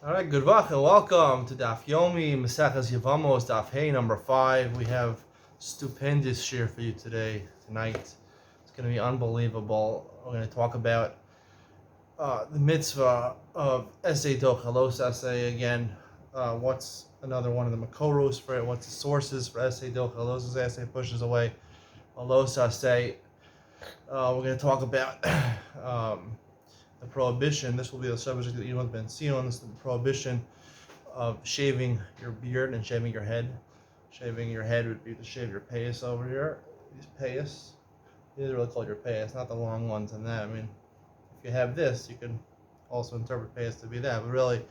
All right, good luck and welcome to Daf Yomi, Maseches Yevamos, Daf Hey number 5. We have stupendous share for you tonight. It's going to be unbelievable. We're going to talk about the mitzvah of Esei Dochalos Esei again. What's another one of the Makoros for it? What's the sources for Esei Dochalos Esei pushes away Alos Esei? We're going to talk about the prohibition. This will be the subject that Yevamos ben Sion. This is the prohibition of shaving your beard and shaving your head. Shaving your head would be to shave your payas over here. These payas. These are really called your payas, not the long ones and that. I mean, if you have this, you can also interpret payas to be that. But really,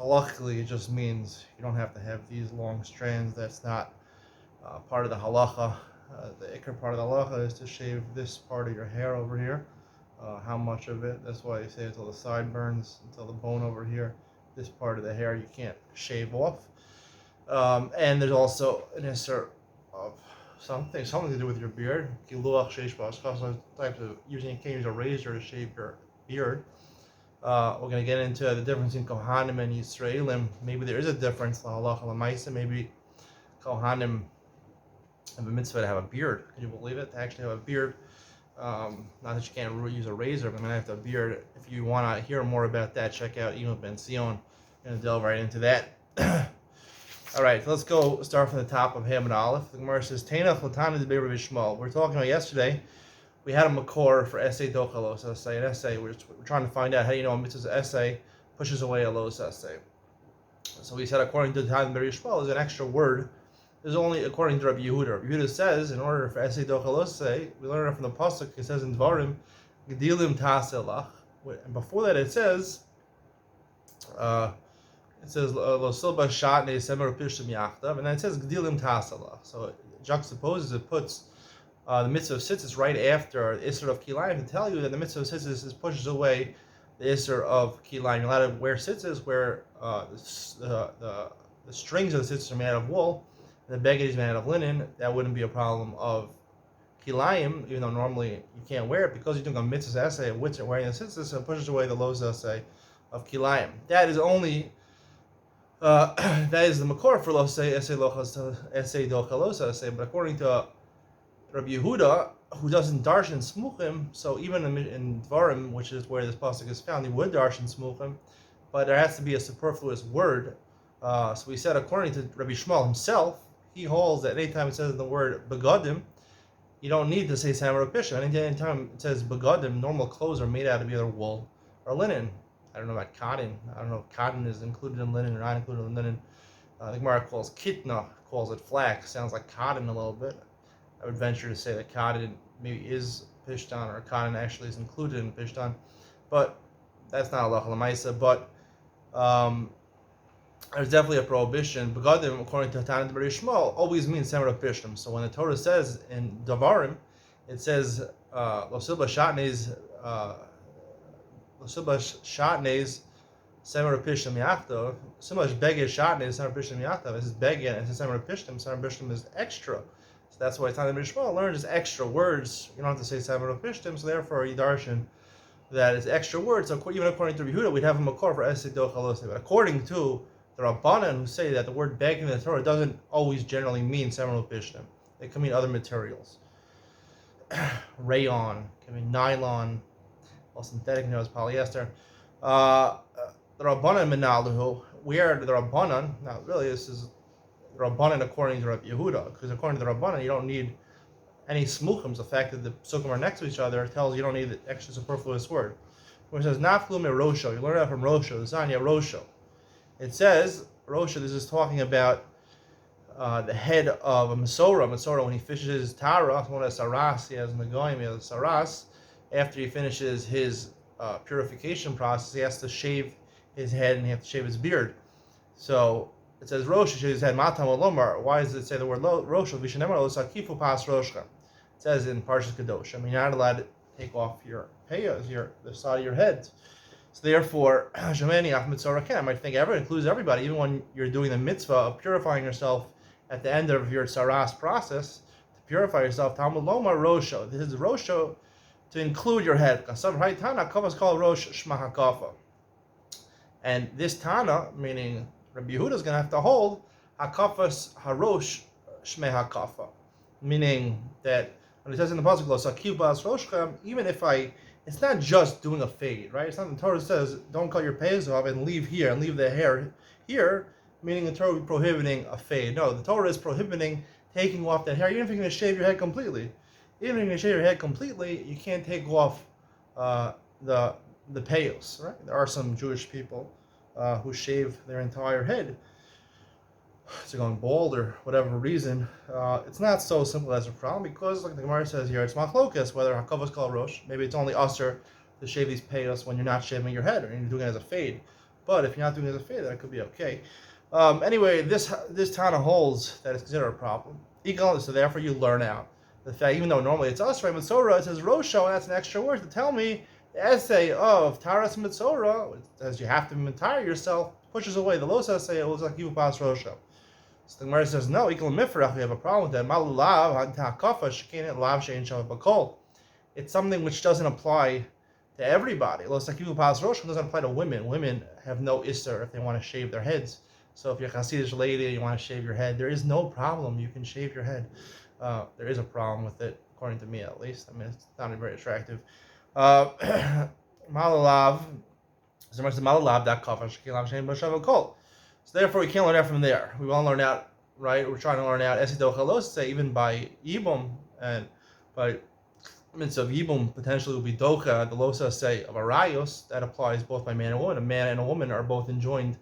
halakhically, it just means you don't have to have these long strands. That's not part of the halacha. The ikar part of the halacha is to shave this part of your hair over here. How much of it? That's why you say until the sideburns, until the bone over here. This part of the hair you can't shave off. And there's also an insert of something to do with your beard. Types of using, you can't use a razor to shave your beard. We're going to get into the difference in Kohanim and Yisraelim. Maybe there is a difference. Maybe Kohanim have a mitzvah to have a beard. Can you believe it? To actually have a beard. Not that you can't use a razor, but I'm going to have to have a beard. If you want to hear more about that, check out Yevamos ben Sion. I'm going to delve right into that. All right, so let's go start from the top of Hamid Aleph. The Gemara says, Tainach Latana de Be'er Bishmal. We were talking about yesterday. We had a makor for essay dochalos essay. An essay. We're trying to find out how you know a mitzvah's essay pushes away a los essay. So we said according to the time Be'er Bishmal is an extra word. There's only according to Rabbi Yehuda. Rabbi Yehuda says, in order for essay dochalos, we learn it from the pasuk. It says in Dvarim, Gedilim Taselach. And before that, it says Lo Silba Shatne Semer Pishim Yachtav, and then it says Gedilim Taselach. So it juxtaposes, it puts the mitzvah of tzitzis right after the Isser of Kilayim to tell you that the mitzvah of tzitzis pushes away the Isser of Kilayim. You're allowed to wear tzitzis where the strings of the tzitzis are made out of wool. The beged is made out of linen. That wouldn't be a problem of kilayim, even though normally you can't wear it because you're doing a mitzvah essay of wearing the tzitzis, so it pushes away the los essay of kilayim. That is only that is the makor for los essay dochalos essay. But according to Rabbi Yehuda, who doesn't darshan smuchim, so even in Dvarim, which is where this pasuk is found, he would darshan smuchim, but there has to be a superfluous word. So we said according to Rabbi Shmuel himself, he holds that anytime it says the word begadim, you don't need to say samer pisha. Anytime it says begadim, normal clothes are made out of either wool or linen. I don't know about cotton. I don't know if cotton is included in linen or not included in linen. The Gemara calls kitna, calls it flax. Sounds like cotton a little bit. I would venture to say that cotton maybe is pishtan, or cotton actually is included in pishtan, but that's not halacha l'maisa. But there's definitely a prohibition. Begadim, according to Tanit B'rei Shmuel, always means Semer of Pishtim. So when the Torah says in Davarim, it says Lo Silba Shatnez Semer of Pishtim Yachtav. So much Beged Shatnez Semer of Pishtim Yachtav. This is Beged and it's Semer of Pishtim. Semer of Pishtim is extra. So that's why Tanit B'rei Shmuel learns extra words. You don't have to say Semer of Pishtim. So therefore, Yidarshan that is extra words. So even according to Yehuda, we'd have a makor for Esed Dochalos. But according to the Rabbanan, who say that the word beg in the Torah doesn't always generally mean seminal pishtim. It can mean other materials. Rayon, can mean nylon, or synthetic nails, polyester. The Rabbanan Menaluhu, where the Rabbanan, now really this is the Rabbanan according to Rabbi Yehuda, because according to the Rabbanan you don't need any smuchim. The fact that the psukim are next to each other tells you don't need the extra superfluous word. Where it says naflu me rosho, you learn that from rosho, the Zanya rosho. It says, Rosha, this is talking about the head of a Masorah. Masorah, when he fishes his Tara, one of the Saras, he has Nagoyim, he has Saras, after he finishes his purification process, he has to shave his head and he has to shave his beard. So it says, Rosha, shaves his head, Matam Olomar. Why does it say the word Rosha? Vishanemar Losakifu Pas Roshka. It says in Parshas Kadosh. I mean, you're not allowed to take off your payas, the side of your head. So therefore, Shemeni Ach Mitzvah I might think includes everybody, even when you're doing the mitzvah of purifying yourself at the end of your saras process, to purify yourself. Talmud Lomar Rosho. This is Rosho to include your head. Kasav Haitana Kavas called Rosh Shma HaKafa. And this Tana, meaning Rabbi Yehuda, is going to have to hold Hakafas Harosh Shmei Hakafa, meaning that when it says in the pasuk, Sakiv Bas Roshchem, even if it's not just doing a fade, right? It's not the Torah says don't cut your payas off and leave here and leave the hair here, meaning the Torah will be prohibiting a fade. No, the Torah is prohibiting taking off that hair, even if you're going to shave your head completely. Even if you're going to shave your head completely, you can't take off the payos, right? There are some Jewish people who shave their entire head. So going bald or whatever reason, it's not so simple as a problem because, like the Gemara says here, it's machlokas whether hakavos kol rosh. Maybe it's only usher to shave these payos when you're not shaving your head or you're doing it as a fade. But if you're not doing it as a fade, that could be okay. Anyway, this Tana holds that it's considered a problem. So therefore, you learn out the fact, even though normally it's usher, Mitzorah, it says rosho, and that's an extra word to tell me the essay of Taras Mitzorah, as you have to entire yourself, pushes away the los essay. It was like you pass rosho. So the Gemara says, no, equal mifrach, we have a problem with that. It's something which doesn't apply to everybody. Doesn't apply to women. Women have no isser if they want to shave their heads. So if you're a Hasidic lady and you want to shave your head, there is no problem. You can shave your head. There is a problem with it, according to me at least. I mean, it's not very attractive. Malalav. So therefore, we can't learn out from there. We want to learn out, right? We're trying to learn out Esidochalose, even by Yibum, and by mitzvah of Yibum potentially will be Docha, the Losa say of Arayos. That applies both by man and woman. A man and a woman are both enjoined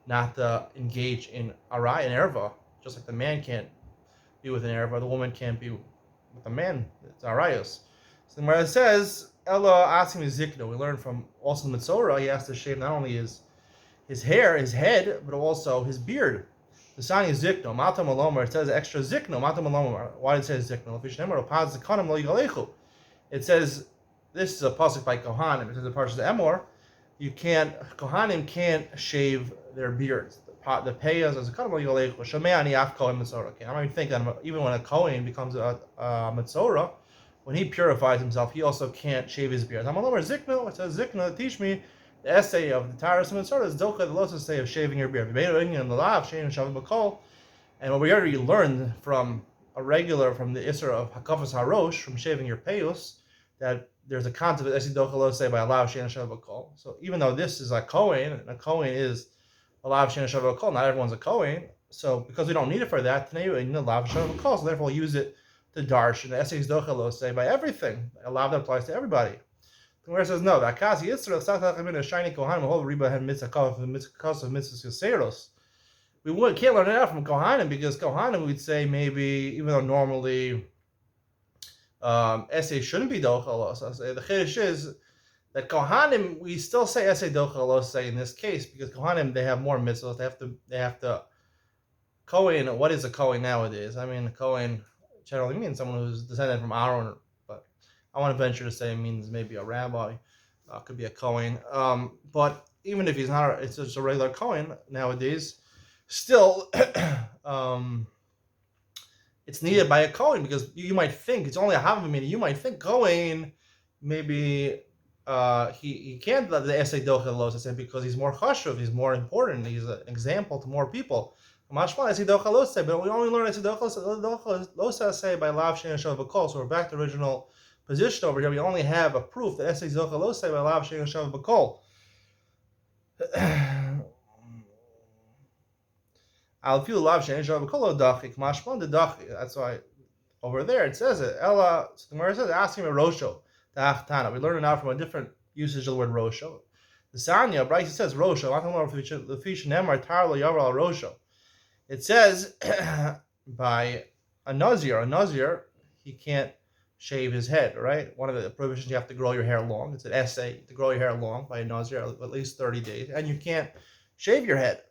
not to engage in Aray and Erva, just like the man can't be with an Erva, the woman can't be with a man. It's Arayos. So the Gemara says, Ella Asim Zikno. We learn from also the Mitzorah, he has to shave not only his hair, his head, but also his beard. The sign is zikno. Matam alomar. It says extra zikno. Matam alomar. Why did it say zikno? It says this is a pasuk by Kohanim. It says the parsha of Emor. Kohanim can't shave their beards. The payas as a kanem lo yigalechu. Shomei ani af kohen mitzorah. I mean, think that even when a kohen becomes a mitzorah, when he purifies himself, he also can't shave his beard. Matam alomar zikno. It says zikno. Teach me. The essay of the Taras and Mitzorah is Docha, the Losa say of shaving your beard. And what we already learned from the Isra of Hakafas Harosh, from shaving your payos, that there's a concept of Esi Docha Losa by Alav Shein Shav Bakol. So even though this is a Kohen, and a Kohen is Alav Shein Shav Bakol, not everyone's a Kohen. So because we don't need it for that, today we need Alav Shav Bakol, so therefore we'll use it to darsh. And the Esi Docha Losa by everything. Alav that applies to everybody. Where it says no, that Kasi Yisrael Sakach shiny Kohanim whole Reba had mitzvah of mitzvah Seros. We can't learn it out from Kohanim because Kohanim we'd say maybe even though normally essay shouldn't be dochalos. The chiddush is that Kohanim we still say essay dochalos in this case because Kohanim they have more mitzvahs. They have to Kohen. What is a Kohen nowadays? I mean, a Kohen generally means someone who's descended from Aaron. I want to venture to say it means maybe a rabbi, could be a Kohen. But even if he's not, it's just a regular Kohen nowadays, still, it's needed by a Kohen because you might think, it's only a Havamina, you might think Kohen, maybe he can't let the essay Docha Los because he's more chashuv, he's more important, he's an example to more people. But we only learn essay Docha Los by Lav Shein Shav Bakol, so we're back to the original position over here. We only have a proof that Esei Zocha Lo Sei by Lav Shein Shav Bakol. I'll feel Lav Shein Shav Bakol Dachik Mashmon the Dachik. That's why over there it says it. Ella, so the Gemara says, asking a Rosho the Hachtana. We learn it now from a different usage of the word Rosho. The Sanya, Bryce says Rosho. The fish Nemar Tarlo Yaval Rosho. It says by a Nazir, he can't shave his head, right? One of the prohibitions, you have to grow your hair long. It's an essay to grow your hair long by a Nazir, at least 30 days. And you can't shave your head.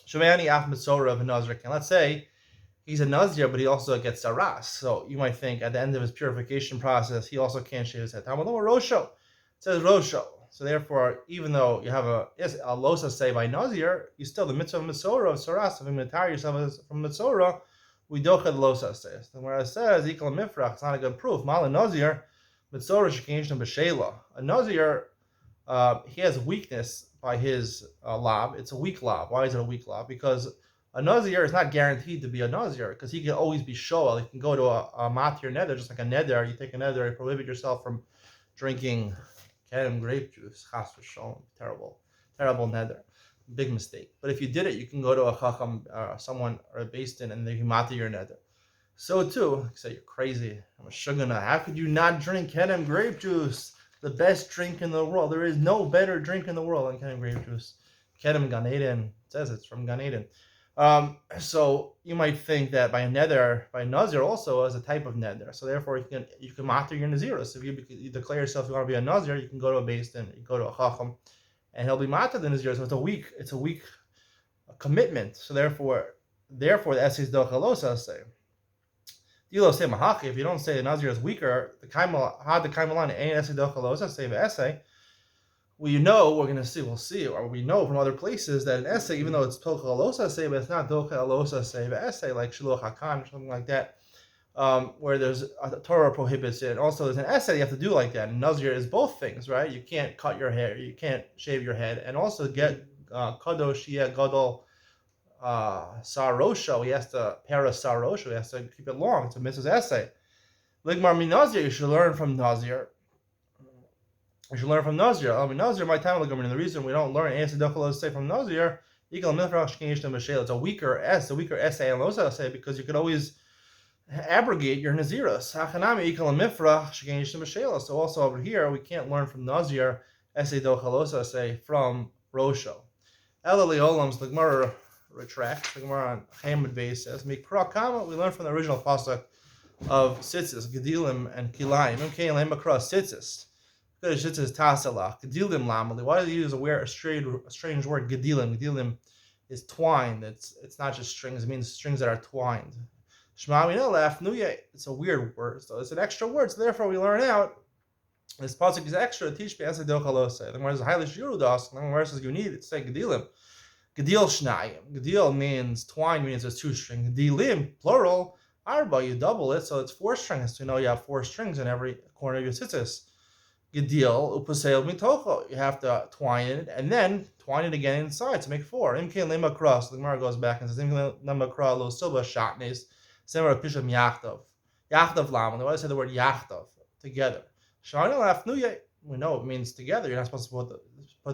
Shemani af mitzorah of a Nazir. Let's say he's a Nazir, but he also gets saras. So you might think at the end of his purification process, he also can't shave his head. Rosho. It says Rosho. So therefore, even though you have a losa say by Nazir, you still, the mitzvah of mitzorah of saras, if you retire yourself from mitzorah, we docha the losa says. And where it says equal mifrach, it's not a good proof. Mal Nazir, mitzorah shekinshna b'sheila. A Nazir, he has weakness by his lob, it's a weak lob. Why is it a weak lob? Because a nazir is not guaranteed to be a nazir, because he can always be shoel. He can go to a matir neder, just like a neder. You take a neder, you prohibit yourself from drinking kedem grape juice. Chas v'sholom, terrible neder, big mistake. But if you did it, you can go to a chacham, someone or a beis din, and they can matir your neder. So too, you say you're crazy. I'm a shugana. How could you not drink kedem grape juice? The best drink in the world. There is no better drink in the world than kedem grape juice. Kedem Gan Eden. It says it's from Gan Eden. So you might think that by nazir also as a type of neder. So therefore you can matir your nazirus. If you declare yourself you want to be a nazir, you can go to a beis din, you go to a chacham, and he'll be matir the nazir. So it's a weak commitment. So therefore the essays dochalosa say. If you don't say the nazir is weaker, the kaimalan ain't essay dochalosa say the essay. Well, we'll see, or we know from other places that an essay, even though it's dochalosa say, but it's not dochalosa say the essay, like shiluch hakan or something like that, where there's a Torah prohibits it. And also there's an essay you have to do like that. And nazir is both things, right? You can't cut your hair, you can't shave your head, and also get kadosh gadol. Sarosha, he has to para sarosha, he has to keep it long. It's a Mrs. essay. Ligmar minazir, you should learn from nazir. Nazir, my time and the reason we don't learn say from nazir, it's a weaker essay and losa essay, because you could always abrogate your naziras. So also over here we can't learn from nazir essay dochalosa essay from rosho. Elali olams, the Gemara retracts. The Gemara on Hamid Beis says, "Mikra Kama." We learn from the original pasuk of Tzitzis, Gedilim, and Kilayim. Okay, lem across Tzitzis. Because Tzitzis Tasalach, Gedilim Lamali. Why do they use a strange word? Gedilim. Gedilim is twined. It's not just strings. It means strings that are twined. Shema Minalaf Nuye. It's a weird word, so it's an extra word. So therefore, we learn out. This pasuk is extra. Teach me as a dochalosei. The Gemara is highly shirudas. The Gemara says you need it to say Gedilim. Gedil shnayim. Gedil means twine, means there's two strings. Gedilim, plural, arba, you double it, so it's 4 strings. So you have 4 strings in every corner of your tzitzis. Gedil, upaseil mitocho. You have to twine it, and then twine it again inside to make 4. Imke lema cross. The Gemara goes back and says, Imke lema cross, lo silba shatnes, similar to pisham yachtov. Yachtov lam. Why do I say the word yachtov? Together. Shana lafnuye. We know it means together. You're not supposed to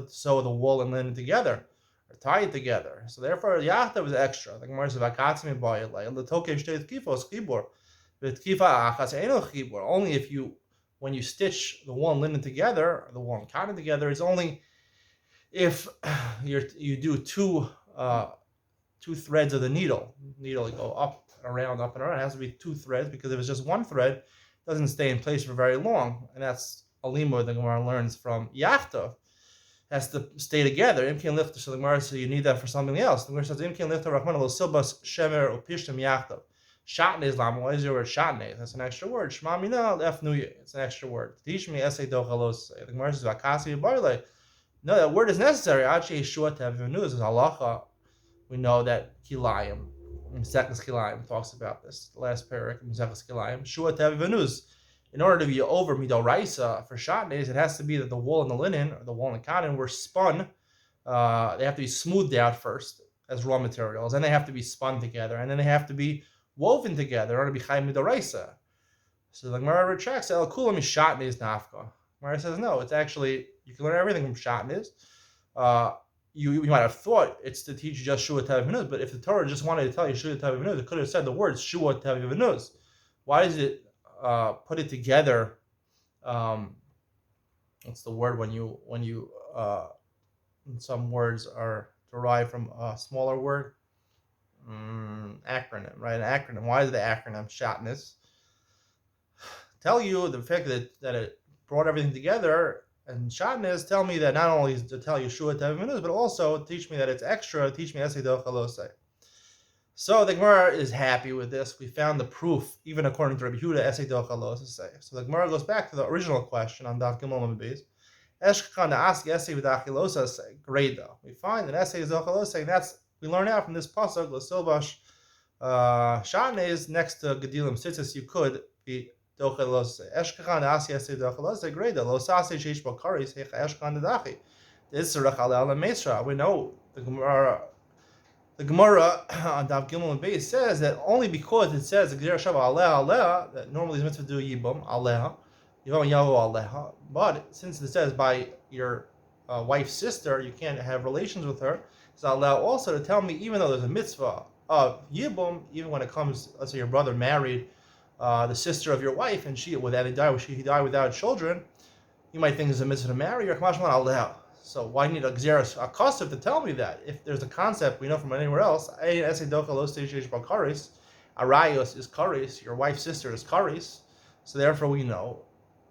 sew the wool and linen together, or tie it together. So therefore, yachtav is extra. The Gemara says, "Vakatzmi boyelay." And the tokev shtei tkifos chibur, but tkifa achas eno chibur. Only if when you stitch the wool and linen together, or the wool and cotton together, it's only if you do two threads of the needle. Needle go up and around, up and around. It has to be 2 threads, because if it's just 1 thread, it doesn't stay in place for very long, and that's a limud the Gemara learns from yachtav. Has to stay together. Imkin lifter, so the Gemara says you need that for something else. The Gemara says Imkin lifter Rahman lo silbas shemer upishtem yachtav. Shatnez lam. Why is your word shatnez? That's an extra word. Shema mina efnuye. It's an extra word. Teach me essay dochalos. The Gemara says vakasi barle. No, that word is necessary. Achi yeshua tevenu is halacha. We know that kilayim, Mesechus Kilayim talks about this. The last parak in Mesechus Kilayim. Shua tevenu. In order to be over midoraisa for shatnez, it has to be that the wool and the linen, or the wool and the cotton, were spun. They have to be smoothed out first as raw materials, and they have to be spun together, and then they have to be woven together in order to be chayim midoraisa. So the Gemara retracts, El kulam is shatnez nafka. Gemara says no, it's actually, you can learn everything from shatnez. You might have thought it's to teach just shua tav v'nuz, but if the Torah just wanted to tell you shua tav v'nuz, it could have said the words shua tav v'nuz. Why is it put it together? What's the word when you some words are derived from a smaller word? Acronym, right? An acronym. Why is the acronym shatnez? Tell you the fact that it brought everything together, and shatnez tell me that not only to tell you shua tev, but also teach me that it's extra. Teach me esei dochalosei. So the Gemara is happy with this. We found the proof, even according to Rabbi Yehuda, esei dochalosei. So the Gemara goes back to the original question on Daf Gimel Beis. Eshkachan ask esei v'dachilosei. Great though. We find that esei dochalosei. That's we learn out from this pasuk l'silbash shatnez next to gedilim tzitzis. You could be dochalosei. Eshkachan ask esei dochalosei. Great though. Lo sasei sheish bakaris hecha eshkachan dedachi. We know the Gemara on Daf Gimel and Beis says that only because it says that normally it's meant to do Yibam Aleha, Yevamos Aleha, but since it says by your wife's sister, you can't have relations with her, it's allowed also to tell me even though there's a mitzvah of Yibam, even when it comes, let's say your brother married the sister of your wife and he died without children, you might think there's a mitzvah to marry her, so why need a Xeris Akosov to tell me that? If there's a concept we know from anywhere else, Arayos is Karis, your wife's sister is Karis, so therefore we know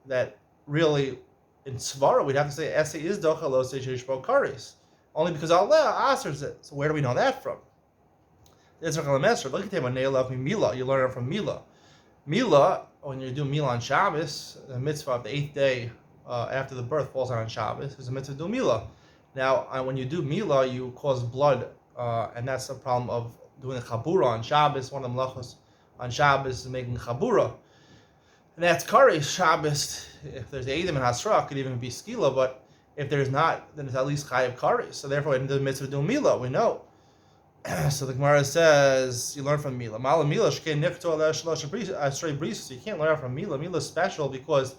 that really in Svara we'd have to say Ese is Docha Lo Seish Karis, only because Allah answers it. So where do we know that from? You learn it from Mila. Mila, when you do Mila on Shabbos, the mitzvah of the 8th day after the birth falls on Shabbos, is a mitzvah to do Mila. Now, when you do Mila, you cause blood, and that's the problem of doing a Chabura on Shabbos. One of the melachos on Shabbos is making Chabura. And that's Kari Shabbos. If there's Eidim and Hasra, it could even be Skila, but if there's not, then it's at least Chayav Kari. So therefore, in the mitzvah to do Mila, we know. So the Gemara says, you learn from Mila. Mala Mila, so you can't learn from Mila. Mila is special because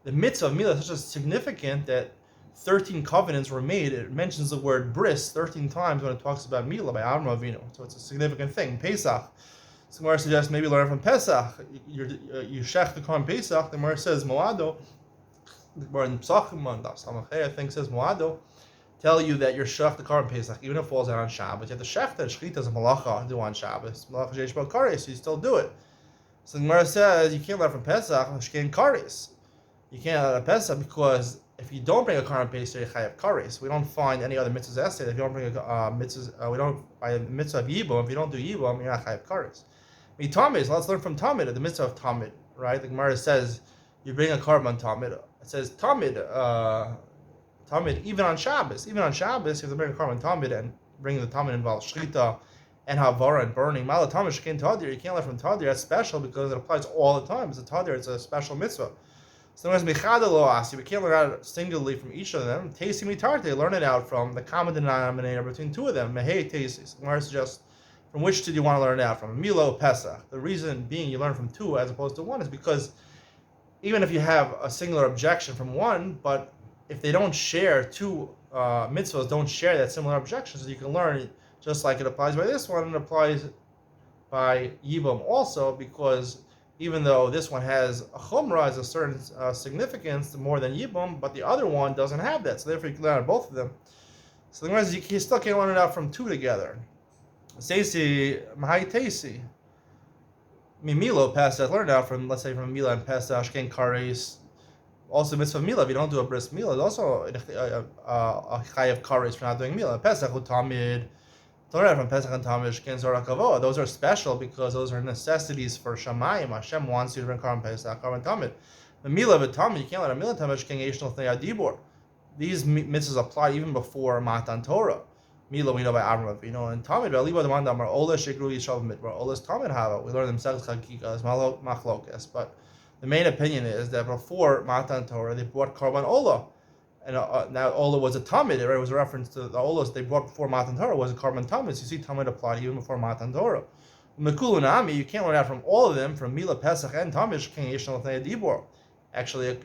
the mitzvah of Mila is such a significant that 13 covenants were made. It mentions the word bris 13 times when it talks about Mila by Avram Avinu. So it's a significant thing. Pesach. So the Gemara suggests maybe learn from Pesach. You shech the Korban Pesach. The Gemara says Moado. The Gemara in Psachim on Daf Samachay, I think, says Moado. Tell you that you're shech the Korban Pesach, even if it falls out on Shabbos. You have to shech that Shechita is a malacha do on Shabbos. Malacha Jeish Bal Kares, so you still do it. So the Gemara says you can't learn from Pesach, Shkein Kares. You can't learn from Pesach because if you don't bring a Korban Pesach, you chayav Kares. We don't find any other mitzvahs essay that if you don't bring a mitzvah, we don't by a mitzvah of Yibam. If you don't do Yibam, you're not chayav Kares. Tamid, let's learn from Tamid, the mitzvah of Tamid, right? The Gemara says you bring a Korban Tamid. It says Tamid, Tamid, even on Shabbos. Even on Shabbos, you have to bring a Korban Tamid, and bringing the Tamid involves Shchita and Havara and burning. Mala Tamid Shkein Tadir, you can't learn from Tadir. That's special because it applies all the time. It's a Tadir, it's a special mitzvah. So we can't learn out singularly from each of them. Tesi Mitarte, learn it out from the common denominator between two of them. Mehei Tesi. The Gemara suggests from which did you want to learn it out from? Milo Pesach. The reason being you learn from two as opposed to one is because even if you have a singular objection from one, but if they don't share, two mitzvahs don't share that similar objection, so you can learn it just like it applies by this one, and it applies by Yibam also, because even though this one has a chumrah, has a certain significance more than Yibam, but the other one doesn't have that, so therefore you can learn out both of them. So the Gemara says you still can't learn it out from two together. Seisi Mahai Teisi. Mimilo Pesach, learn out from, let's say, from Mila and Pesach, Shkein Kares. Also, mitzvah Mila, if you don't do a bris Mila, there's also a chayav Kares for not doing Mila. Pesach Utamid. Learn out from Pesach and Tamid, Shkein Zorah Kavoah. Those are special because those are necessities for Shamayim. Hashem wants you to bring Korban Pesach, Korban Tamid. The Mila of Tamid, you can't learn a Mila Tamid, Shkein Yeshno Thnei Adibor. These mitzvahs apply even before Matan Torah. Mila we know by Avram Avinu, and Tamid Aliba the Mandamar Ola Shekru Yishav Midbar Ola's Tamid Hava. We learn themselves Chagika as Machlokas, but the main opinion is that before Matan Torah they brought Korban Ola, and now Ola was a Tamid. It was a reference to the Olas they brought before Matan Torah was a Korban Tamid. So you see Tamid applied even before Matan Torah. Mekulunami, you can't learn out from all of them, from Mila Pesach and Tamid Shkein Yishna L'Tnei Dibor. Actually,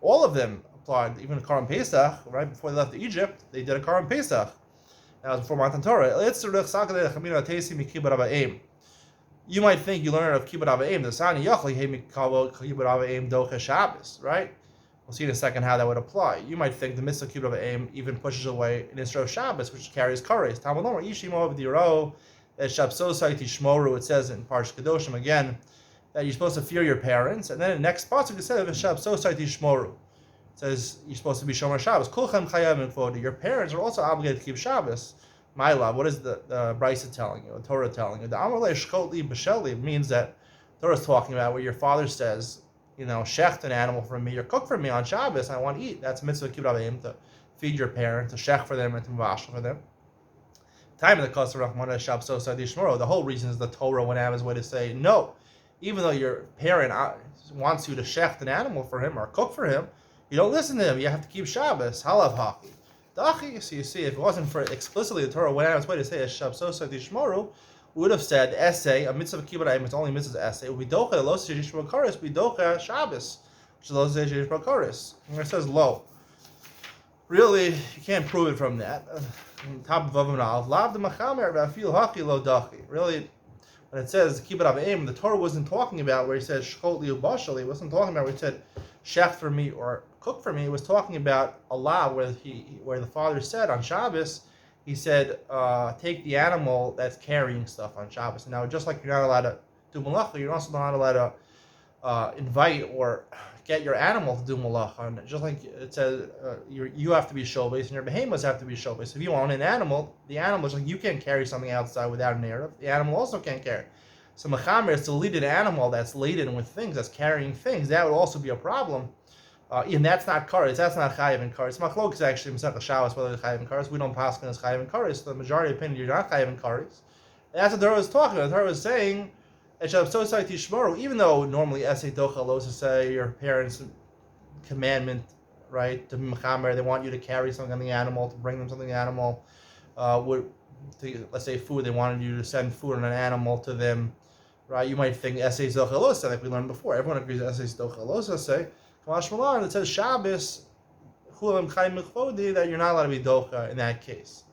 all of them applied. Even Korban Pesach, right before they left Egypt, they did a Korban Pesach. That was before Matan Torah. You might think you learn of Kibbut Avayim, the Sani Yachli Kibbut Avayim Docha Shabbos, right? We'll see in a second how that would apply. You might think the mitzvah Kibbut Avayim even pushes away an Isra of Shabbos, which carries Kares. Tamalomar Yishimo V'Diro that Shabsosai Tishmoru. It says in Parsh Kedoshim again that you're supposed to fear your parents, and then in the next spot it says Shabsosai Tishmoru. Says you're supposed to be Shomer Shabbos. Kulchem Chayavim Kvodi. Your parents are also obligated to keep Shabbos. My love, what is the Brisa telling you? The Torah telling you? The Amalei Shkotli B'Sheli means that Torah is talking about where your father says, shecht an animal for me, or cook for me on Shabbos. I want to eat. That's mitzvah Kibbut Avayim, to feed your parents, to shech for them, and to mavashel for them. Time of the Kosar Rachmana Shabso Sadi Shmoro. The whole reason is the Torah went out of his way to say no. Even though your parent wants you to shecht an animal for him or cook for him, you don't listen to him. You have to keep Shabbos. Halav haki. Dachi. So you see, if it wasn't for explicitly the Torah went out of its way to say Shab Sosa Tishmoru, we would have said essay, a mitzvah kibbut ayim, it's only mitzvah's essay. We docha lo sejish b'karis, we docha Shabbos, which is lo sejish b'karis. And it says lo. Really, you can't prove it from that. On top of Vav and Aleph, lav de machamer v'afil haki lo dachi. Really, when it says kibbut ayim, the Torah wasn't talking about where he says shchot li ubashali. It wasn't talking about where he said shech for me or cook for me. It was talking about Allah, where the Father said on Shabbos, he said, take the animal that's carrying stuff on Shabbos. Now, just like you're not allowed to do malacha, you're also not allowed to invite or get your animal to do malacha. And just like it says, you have to be showbase and your behemoths have to be showbase. If you own an animal, the animal is like you can't carry something outside without an Erev. The animal also can't carry. So mechamer is to lead an animal that's laden with things, that's carrying things. That would also be a problem. And that's not kares. That's not chayiv and kares. Machlok is actually Masechah Shabbos whether it's chayiv and kares. We don't pass as chayiv and kares. So the majority opinion you're not chayiv and kares. And that's what the Torah was talking about. The Torah was saying, even though normally esay docha lo say your parents' commandment, right, to mechamer, they want you to carry something on the animal, to bring them something on the animal. Let's say food, they wanted you to send food on an animal to them, right? You might think esay docha lo say, like we learned before. Everyone agrees esay docha lo say. And it says Shabbos, that you're not allowed to be docha in that case.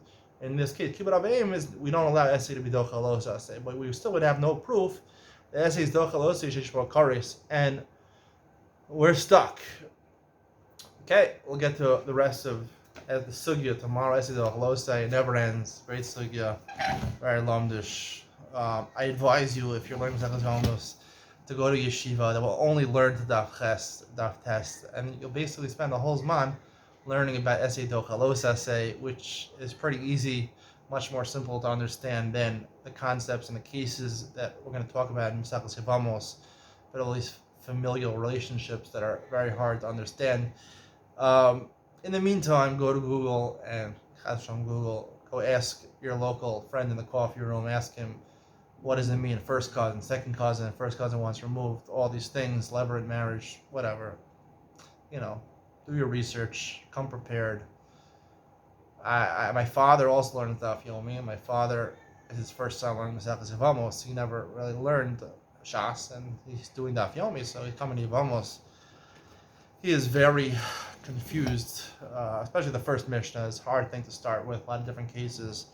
In this case, kibbut avayim is we don't allow essay to be docha losa say, but we still would have no proof that essay is docha losa shishma kares, and we're stuck. Okay, we'll get to the rest of the sugya tomorrow. Essay docha losa, it never ends. Great sugya, very lamdish. I advise you if you're learning Yevamos to go to yeshiva that will only learn to daf test, and you'll basically spend the whole zman learning about essay docha los essay, which is pretty easy, much more simple to understand than the concepts and the cases that we're going to talk about in Yevamos, but all these familial relationships that are very hard to understand. In the meantime, go to Google and go ask your local friend in the coffee room, ask him, what does it mean? First cousin, second cousin, first cousin once removed, all these things, levirate marriage, whatever. Do your research, come prepared. My father also learned Daf Yomi. My father, his first time learning Yevamos, he never really learned Shas, and he's doing Daf Yomi, so he's coming to Yevamos. He is very confused, especially the first Mishnah. It's a hard thing to start with, a lot of different cases.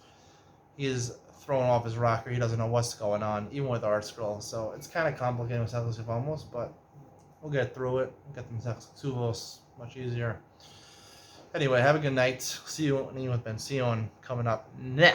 He is thrown off his rocker. He doesn't know what's going on, even with Art Scroll. So it's kind of complicated with Yevamos, but we'll get through it. We'll get the Ksuvos much easier. Anyway, have a good night. See you with Ben Sion coming up now.